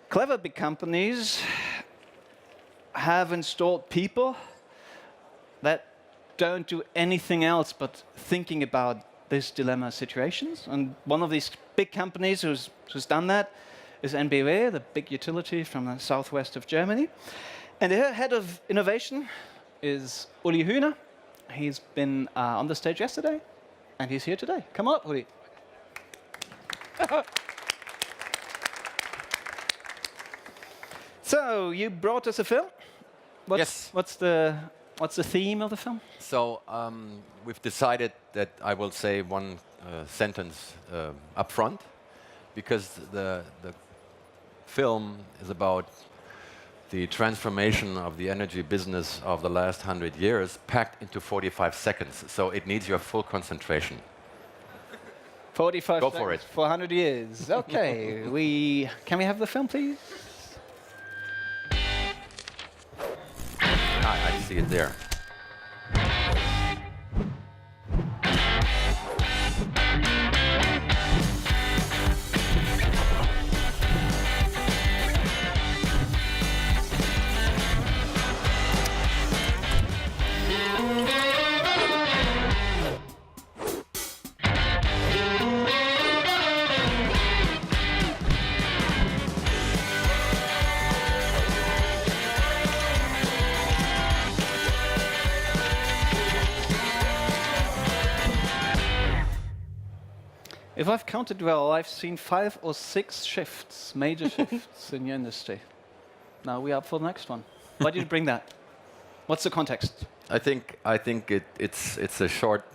Clever big companies have installed people that don't do anything else but thinking about these dilemma situations. And one of these big companies who's done that is EnBW, the big utility from the southwest of Germany. And their head of innovation is Uli Huener. He's been on the stage yesterday, and he's here today. Come on, Uli. So you brought us a film. Yes. What's the theme of the film? So we've decided that I will say one sentence up front, because the film is about the transformation of the energy business of the last 100 years packed into 45 seconds. So it needs your full concentration. 45 Go seconds for it. for 100 years. Okay. Can we have the film, please? I see it there. If I've counted well, I've seen 5 or 6 shifts, major shifts in your industry. Now we're up for the next one. Why did you bring that? What's the context? I think it's a short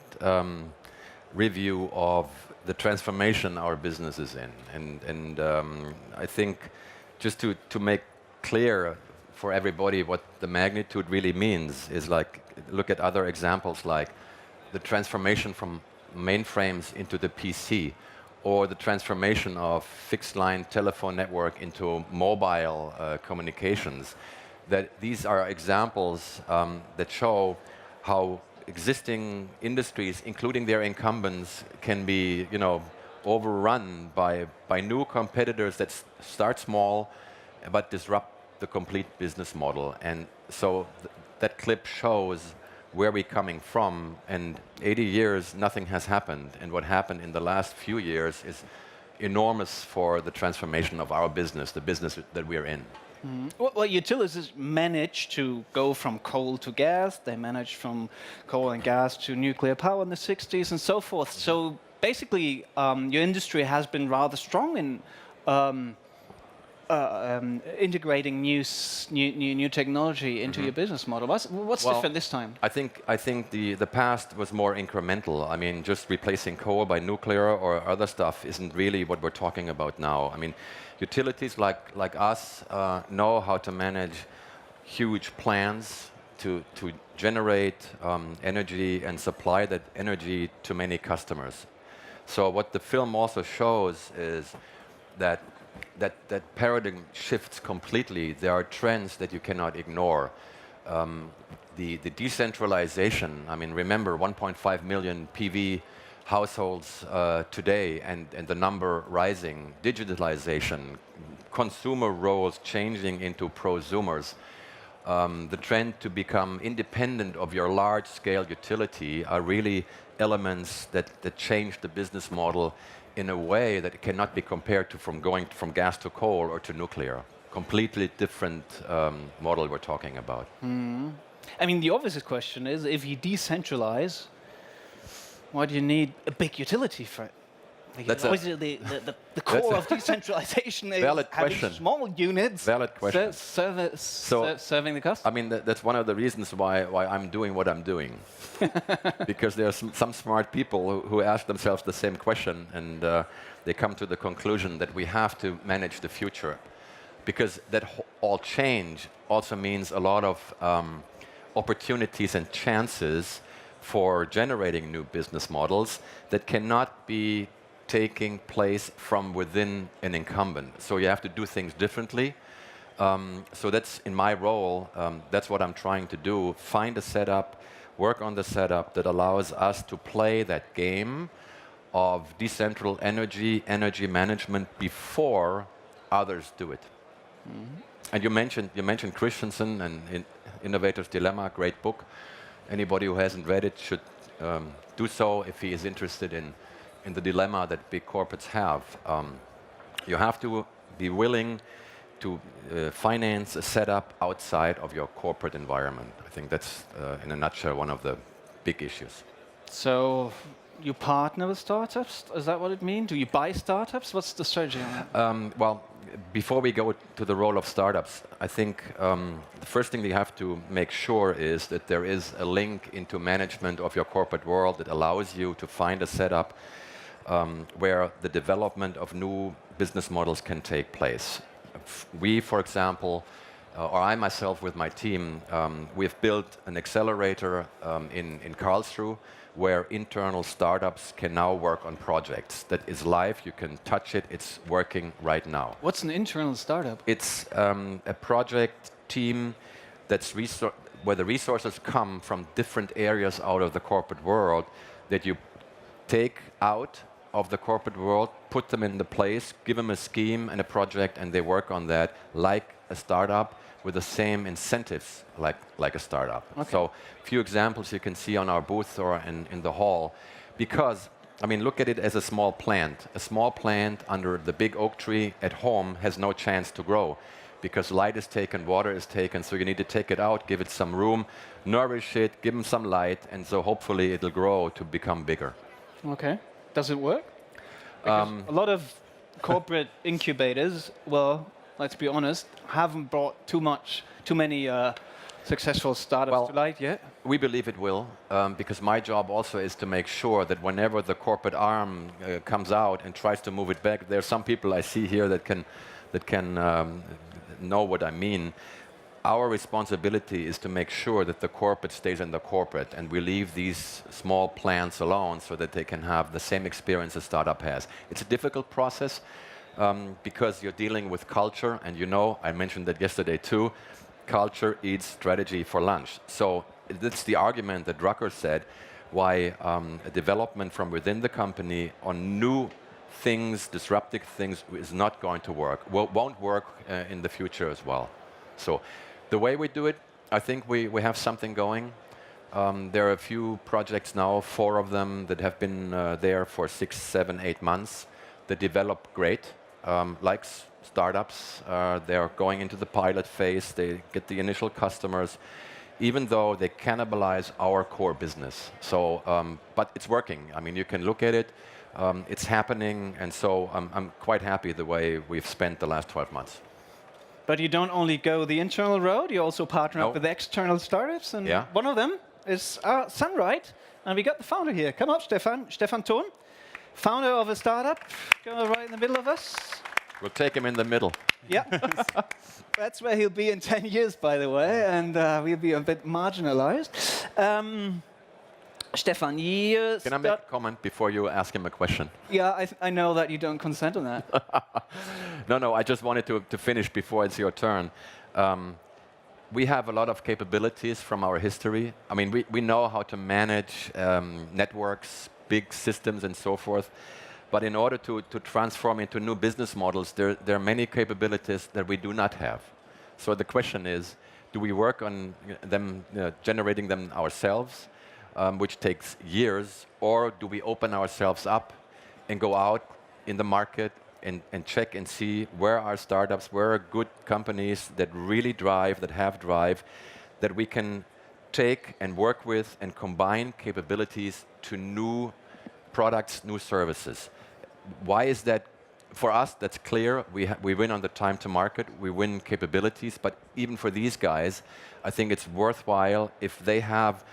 review of the transformation our business is in, and I think just to make clear for everybody what the magnitude really means is, like, look at other examples like the transformation from mainframes into the PC, or the transformation of fixed line telephone network into mobile communications. That these are examples that show how existing industries, including their incumbents, can be, overrun by new competitors that start small but disrupt the complete business model. And so that clip shows where we're coming from, and 80 years, nothing has happened. And what happened in the last few years is enormous for the transformation of our business, the business that we're in. Well, utilities managed to go from coal to gas. They managed from coal and gas to nuclear power in the 60s and so forth. So basically, your industry has been rather strong in integrating new technology into your business model. What's different this time? I think the past was more incremental. I mean, just replacing coal by nuclear or other stuff isn't really what we're talking about now. I mean, utilities like us know how to manage huge plants to generate energy and supply that energy to many customers. So what the film also shows is that paradigm shifts completely. There are trends that you cannot ignore. The decentralization, I mean, remember 1.5 million PV households today, and the number rising. Digitalization, consumer roles changing into prosumers. The trend to become independent of your large-scale utility are really elements that change the business model in a way that it cannot be compared to going from gas to coal or to nuclear. Completely different model we're talking about. I mean, the obvious question is, if you decentralize, why do you need a big utility for it? Like, obviously, the core of decentralization is having small units serving the customer. I mean, that's one of the reasons why I'm doing what I'm doing. Because there are some smart people who ask themselves the same question, and they come to the conclusion that we have to manage the future. Because that all change also means a lot of opportunities and chances for generating new business models that cannot be taking place from within an incumbent. So you have to do things differently. So that's in my role, that's what I'm trying to do. Find a setup work on the setup that allows us to play that game of decentral energy management before others do it. And you mentioned Christensen and Innovator's Dilemma, great book. Anybody who hasn't read it should do so if he is interested in the dilemma that big corporates have. You have to be willing to finance a setup outside of your corporate environment. I think that's, in a nutshell, one of the big issues. So you partner with startups? Is that what it means? Do you buy startups? What's the strategy on that? Well, before we go to the role of startups, I think the first thing you have to make sure is that there is a link into management of your corporate world that allows you to find a setup where the development of new business models can take place. We, for example, or I myself with my team, we've built an accelerator in Karlsruhe where internal startups can now work on projects. That is live, you can touch it, it's working right now. What's an internal startup? It's a project team that's where the resources come from different areas out of the corporate world that you take out of the corporate world, put them in the place, give them a scheme and a project, and they work on that like a startup with the same incentives like a startup. Okay. So a few examples you can see on our booth or in the hall. Because, I mean, look at it as a small plant. A small plant under the big oak tree at home has no chance to grow because light is taken, water is taken, so you need to take it out, give it some room, nourish it, give them some light, and so hopefully it'll grow to become bigger. Okay. Does it work? Because a lot of corporate incubators, well, let's be honest, haven't brought too many successful startups to light yet. We believe it will, because my job also is to make sure that whenever the corporate arm comes out and tries to move it back, there are some people I see here that can know what I mean. Our responsibility is to make sure that the corporate stays in the corporate and we leave these small plants alone so that they can have the same experience a startup has. It's a difficult process because you're dealing with culture, and you know, I mentioned that yesterday too, culture eats strategy for lunch. So that's the argument that Drucker said, why a development from within the company on new things, disruptive things, is not going to work, won't work in the future as well. So the way we do it, I think we have something going. There are a few projects now, 4 of them that have been there for 6, 7, 8 months that develop great, like startups. They're going into the pilot phase, they get the initial customers, even though they cannibalize our core business. So, but it's working. I mean, you can look at it, it's happening, and so I'm quite happy the way we've spent the last 12 months. But you don't only go the internal road, you also partner up with external startups, and one of them is Sunright, and we got the founder here. Come up, Stefan Thon, founder of a startup, go right in the middle of us. We'll take him in the middle. Yeah, that's where he'll be in 10 years, by the way, and we'll be a bit marginalized. Stefan, you Can I make a comment before you ask him a question? Yeah, I know that you don't consent on that. No, I just wanted to finish before it's your turn. We have a lot of capabilities from our history. I mean, we know how to manage networks, big systems, and so forth. But in order to transform into new business models, there are many capabilities that we do not have. So the question is, do we work on them, generating them ourselves, which takes years, or do we open ourselves up and go out in the market and check and see where are startups, where are good companies that really drive, that have drive, that we can take and work with and combine capabilities to new products, new services. Why is that? For us, that's clear. We win on the time to market, we win capabilities, but even for these guys, I think it's worthwhile if they have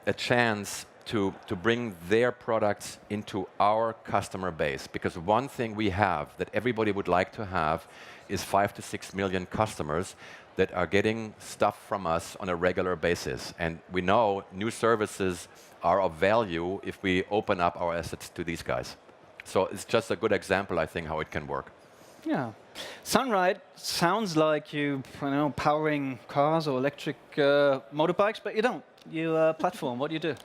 a chance to bring their products into our customer base. Because one thing we have that everybody would like to have is 5 to 6 million customers that are getting stuff from us on a regular basis. And we know new services are of value if we open up our assets to these guys. So it's just a good example, I think, how it can work. Yeah, Sunride sounds like you know, powering cars or electric motorbikes, but you don't. You platform. What do you do?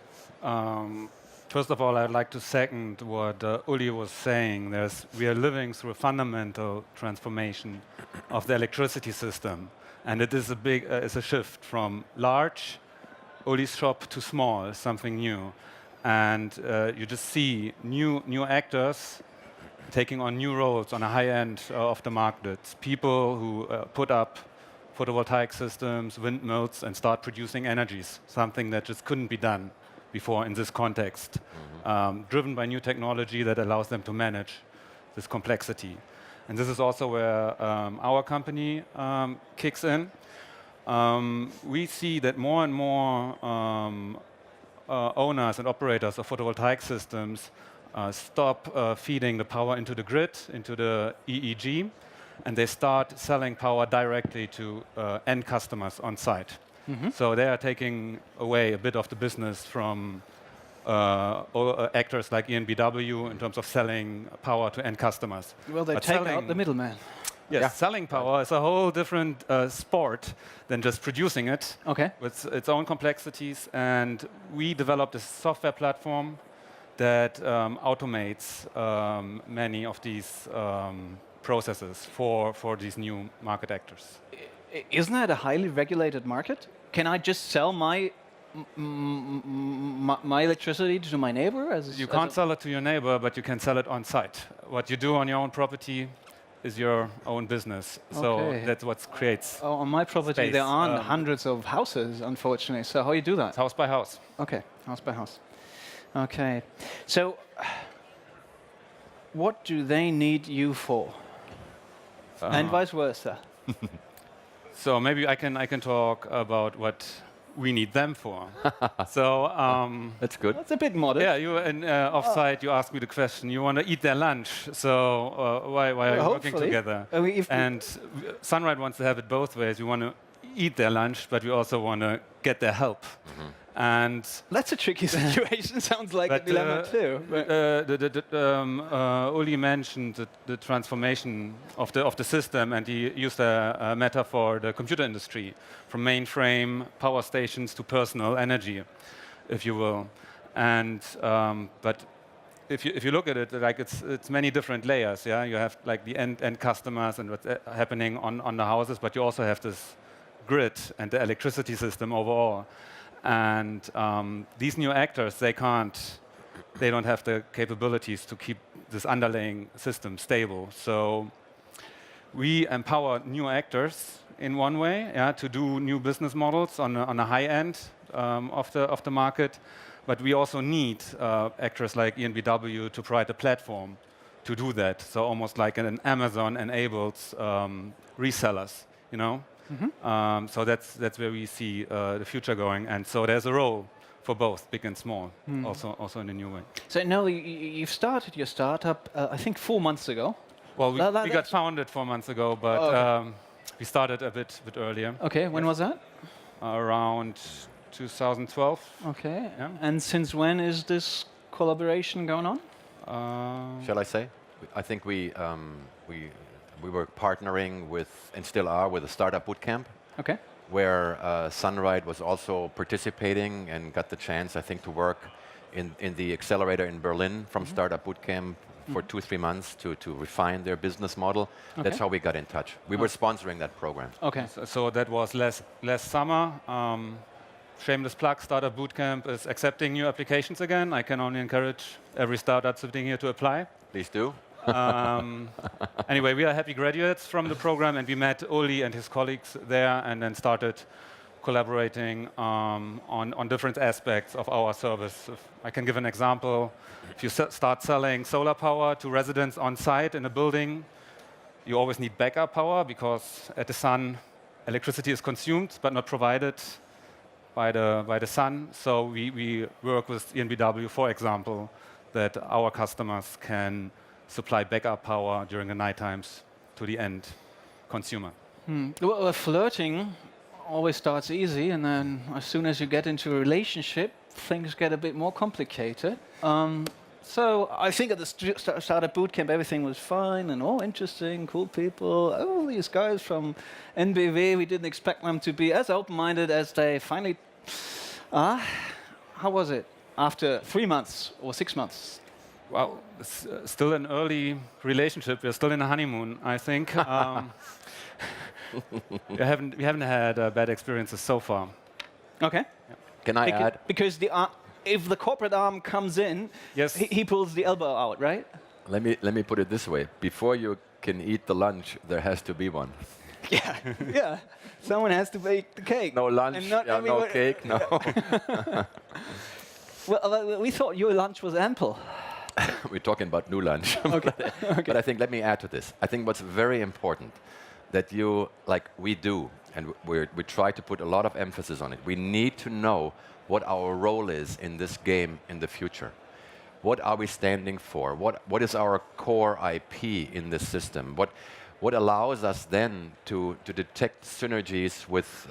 First of all, I'd like to second what Uli was saying. We are living through a fundamental transformation of the electricity system, and it is it's a shift from large, Uli's shop, to small, something new. And you just see new actors taking on new roles on a high end of the market. People who put up photovoltaic systems, windmills, and start producing energies, something that just couldn't be done before in this context, driven by new technology that allows them to manage this complexity. And this is also where our company kicks in. We see that more and more owners and operators of photovoltaic systems stop feeding the power into the grid, into the EEG, and they start selling power directly to end customers on site. So they are taking away a bit of the business from actors like EnBW in terms of selling power to end customers. Well, they take out the middleman. Yes, selling power is a whole different sport than just producing it, with its own complexities. And we developed a software platform that automates many of these processes for these new market actors. Isn't that a highly regulated market? Can I just sell my electricity to my neighbor? You can't sell it to your neighbor, but you can sell it on site. What you do on your own property is your own business. So that's what creates. Oh, on my property, space. there aren't hundreds of houses, unfortunately. So how do you do that? It's house by house. Okay, house by house. Okay, so what do they need you for? And vice versa. So maybe I can talk about what we need them for. So that's good. That's a bit modest. Yeah, you offsite. You asked me the question. You want to eat their lunch, so why are you working together? And Sunride wants to have it both ways. We want to eat their lunch, but we also want to get their help. And that's a tricky situation. Sounds like a dilemma too. Uli mentioned the transformation of the system, and he used a metaphor, the computer industry, from mainframe power stations to personal energy, if you will. And but if you look at it, like it's many different layers. Yeah, you have like the end customers and what's happening on the houses, but you also have this grid and the electricity system overall. And these new actors, they don't have the capabilities to keep this underlying system stable. So we empower new actors in one way, to do new business models on a high end of the market. But we also need actors like EnBW to provide a platform to do that. So almost like an Amazon enables resellers, you know. So that's where we see the future going, and so there's a role for both big and small, also in a new way. So no, you've started your startup, I think 4 months ago. Well, we got founded 4 months ago, but we started a bit earlier. Okay, when was that? Around 2012. Okay, and since when is this collaboration going on? Shall I say? I think we were partnering with, and still are, with a startup bootcamp. Okay. Where Sunride was also participating and got the chance, I think, to work in the accelerator in Berlin from startup bootcamp for 2-3 months to refine their business model. That's how we got in touch. We were sponsoring that program. Okay. So that was last summer. Shameless plug, Startup Bootcamp is accepting new applications again. I can only encourage every startup sitting here to apply. Please do. Anyway, we are happy graduates from the program, and we met Uli and his colleagues there, and then started collaborating on different aspects of our service. If I can give an example. If you start selling solar power to residents on site in a building, you always need backup power, because at the sun, electricity is consumed but not provided by the sun. So we work with EnBW, for example, that our customers can supply backup power during the night times to the end consumer. Well, flirting always starts easy, and then as soon as you get into a relationship, things get a bit more complicated. So I think at the startup bootcamp, everything was fine and all interesting, cool people. Oh, these guys from EnBW, we didn't expect them to be as open-minded as they finally are. How was it after 3 months or 6 months? Well, it's still an early relationship. We're still in a honeymoon, I think. We haven't had bad experiences so far. Okay. Can I add? Because if the corporate arm comes in, Yes. he pulls the elbow out, right? Let me put it this way: before you can eat the lunch, there has to be one. Yeah, yeah. Someone has to bake the cake. No lunch, And not yeah, no everyone- cake, no. Well, we thought your lunch was ample. We're talking about new lunch. Okay. But I think, let me add to this. I think what's very important that you, like we do, and we try to put a lot of emphasis on it. We need to know what our role is in this game in the future. What are we standing for? What is our core IP in this system? What allows us then to detect synergies with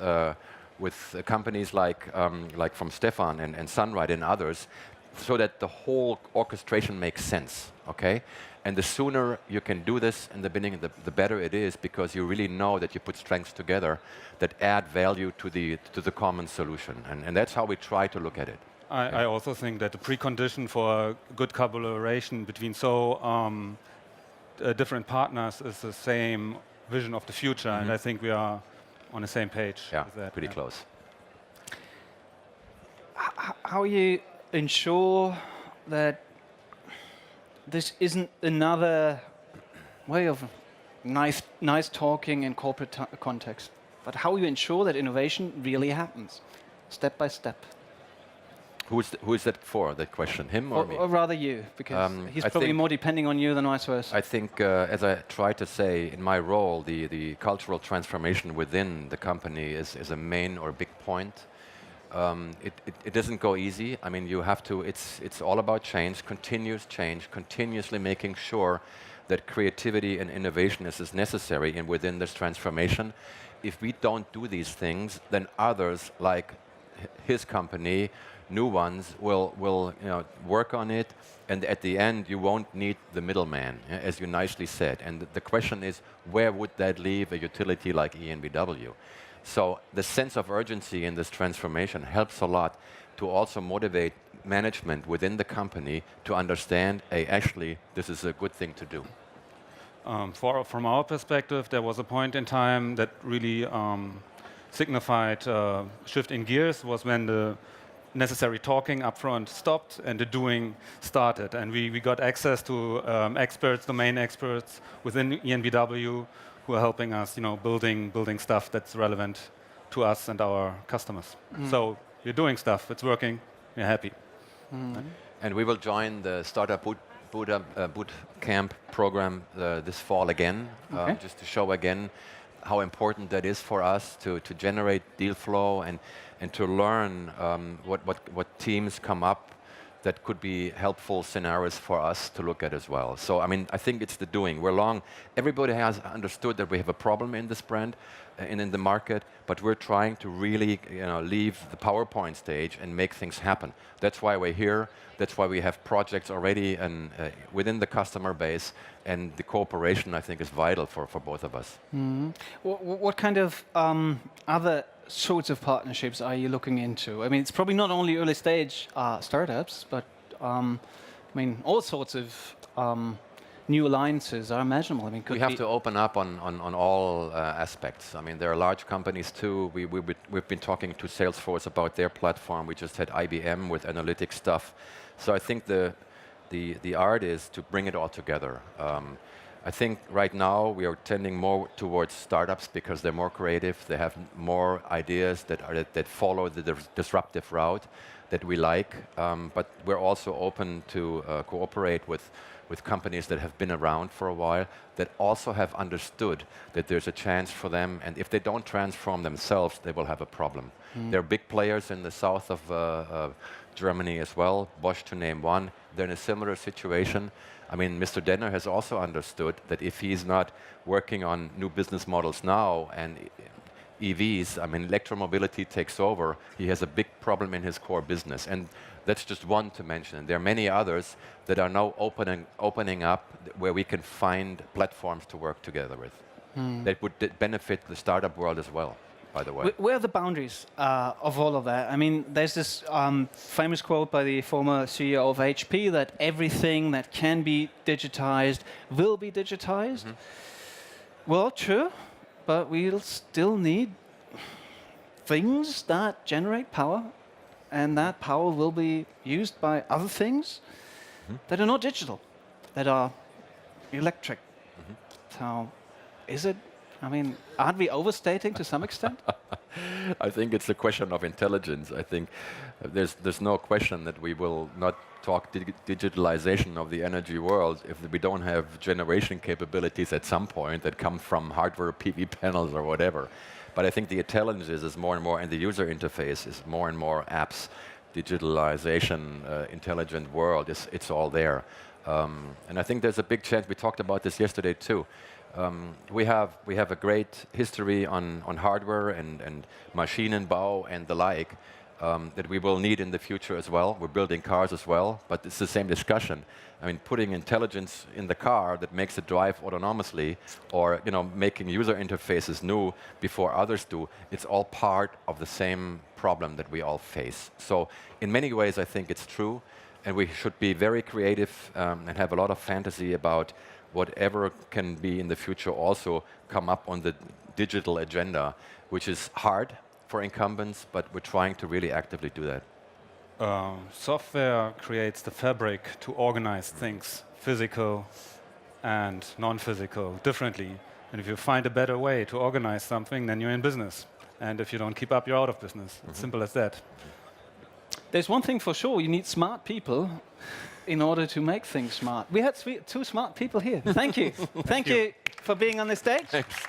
companies like from Stefan and Sunride and others, so that the whole orchestration makes sense, okay? And the sooner you can do this in the beginning, the better it is, because you really know that you put strengths together that add value to the common solution. And that's how we try to look at it. I also think that the precondition for good collaboration between different partners is the same vision of the future, and I think we are on the same page with that. Pretty close. How you ensure that this isn't another way of nice talking in corporate context, but how you ensure that innovation really happens, step by step? Who is that for, that question, him or me? Or rather you, because he's probably more depending on you than vice versa. I think, as I try to say in my role, the cultural transformation within the company is a main or big point. It doesn't go easy. I mean, you have to, it's all about change, continuously making sure that creativity and innovation is necessary within this transformation. If we don't do these things, then others, like his company, new ones, will work on it, and at the end you won't need the middleman, as you nicely said. And the question is, where would that leave a utility like EnBW? So the sense of urgency in this transformation helps a lot to also motivate management within the company to understand, hey, actually, this is a good thing to do. From our perspective, there was a point in time that really signified shift in gears, was when the necessary talking upfront stopped and the doing started. And we got access to experts, domain experts within EnBW, who are helping us, building stuff that's relevant to us and our customers. So we're doing stuff, it's working, we're happy. And we will join the Startup Boot Camp program this fall again, just to show again how important that is for us to generate deal flow and to learn what teams come up that could be helpful scenarios for us to look at as well. So, I mean, I think it's the doing. Everybody has understood that we have a problem in this brand and in the market, but we're trying to really leave the PowerPoint stage and make things happen. That's why we're here. That's why we have projects already and within the customer base, and the cooperation, I think, is vital for both of us. What kind of other sorts of partnerships are you looking into? I mean, it's probably not only early stage startups, but I mean, all sorts of new alliances are imaginable. I mean, we have to open up on all aspects. I mean, there are large companies too. We've been talking to Salesforce about their platform. We just had IBM with analytics stuff. So I think the art is to bring it all together. I think right now we are tending more towards startups because they're more creative. They have more ideas that follow the disruptive route that we like. But we're also open to cooperate with companies that have been around for a while, that also have understood that there's a chance for them, and if they don't transform themselves, they will have a problem. There are big players in the south of Germany as well, Bosch to name one. They're in a similar situation. I mean, Mr. Denner has also understood that if he's not working on new business models now and EVs, I mean, electromobility takes over, he has a big problem in his core business. And That's just one to mention. And there are many others that are now opening up where we can find platforms to work together with. That would benefit the startup world as well, by the way. Where are the boundaries of all of that? I mean, there's this famous quote by the former CEO of HP that everything that can be digitized will be digitized. Well, true, but we'll still need things that generate power, and that power will be used by other things that are not digital, that are electric. So, is it? I mean, aren't we overstating to some extent? I think it's a question of intelligence. I think there's no question that we will not talk digitalization of the energy world if we don't have generation capabilities at some point that come from hardware, PV panels or whatever. But I think the intelligence is more and more, and the user interface is more and more apps, digitalization, intelligent world, it's all there. And I think there's a big chance, we talked about this yesterday too. We have a great history on hardware and Maschinenbau and the like that we will need in the future as well. We're building cars as well, but it's the same discussion. I mean, putting intelligence in the car that makes it drive autonomously, or making user interfaces new before others do. It's all part of the same problem that we all face. So, in many ways, I think it's true, and we should be very creative and have a lot of fantasy about whatever can be in the future also come up on the digital agenda, which is hard for incumbents, but we're trying to really actively do that. Software creates the fabric to organize things, physical and non-physical, differently. And if you find a better way to organize something, then you're in business. And if you don't keep up, you're out of business. It's simple as that. There's one thing for sure, you need smart people in order to make things smart. We had two smart people here. Thank you. Thank you for being on the stage. Thanks.